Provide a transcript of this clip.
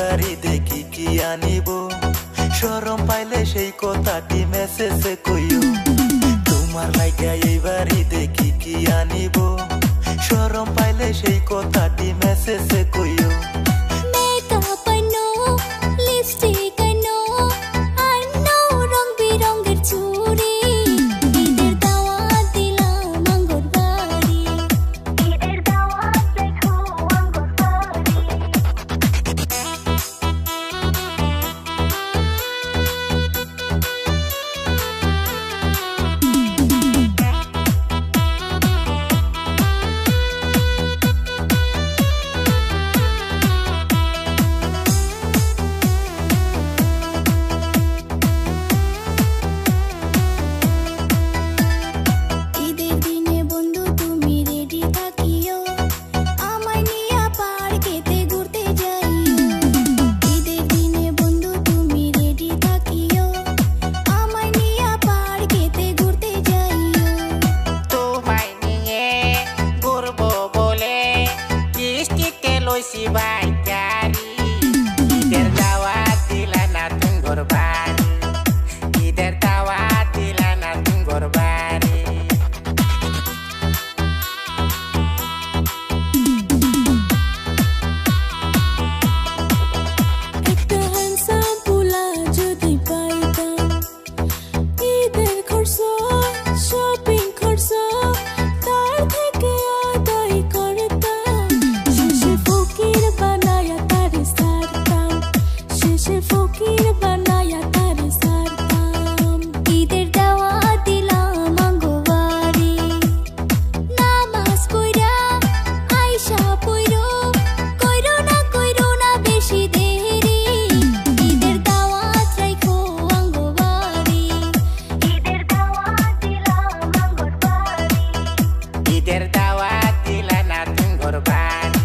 এইবারই দেখি কি আনিব শরম পাইলে সেই কথাটি মেসেজে কইও তোমার লাইগা এইবারই দেখি কি আনিব শরম পাইলে সেই কথাটি মেসেজে কইও মেকআপ আনো লিপস্টিক আনো আনো রং বিরঙের চুড়ি ঈদের দাওয়াত দিলাম আঙ্গুর বাড়ি ঈদের দাওয়াত দেখো আঙ্গুর বাড়ি ঈদের দিনে বন্ধু তুমি রেডি থাকিও আমায় নিয়া পার্কেতে ঘুরতে যাইও ঈদের দিনে বন্ধু তুমি রেডি থাকিও আমায় নিয়া পার্কেতে ঘুরতে যাইও তোমায় নিয়ে ঘুরবো বলে কিস্তিতে লইছি বাইকারি ঈদের দাওয়াত দিলা না তুমি ঘরবাড়ি ঈদের দাওয়াত দিলা না তুমি ঘরবাড়ি একটা হ্যান্ডসাম পোলা যদি পাইতাম ঈদের খরচ শপিং খরচ তার থেকে আদায় করতাম শেষে ফকির বানায়া তারে সারতাম শেষে ফকির বানায়া তারে সারতাম ঈদের দাওয়াত দিলাম আঙ্গো বাড়ি নামাজ পইরা আইসা পইরো কইরো না বেশি দেরি ঈদের দাওয়াত রাইখো আঙ্গো বাড়ি ঈদের দাওয়াত দিলাম আঙ্গুর বাড়ি ঈদের দাওয়াত দিলা না তুমি ঘরবাড়ি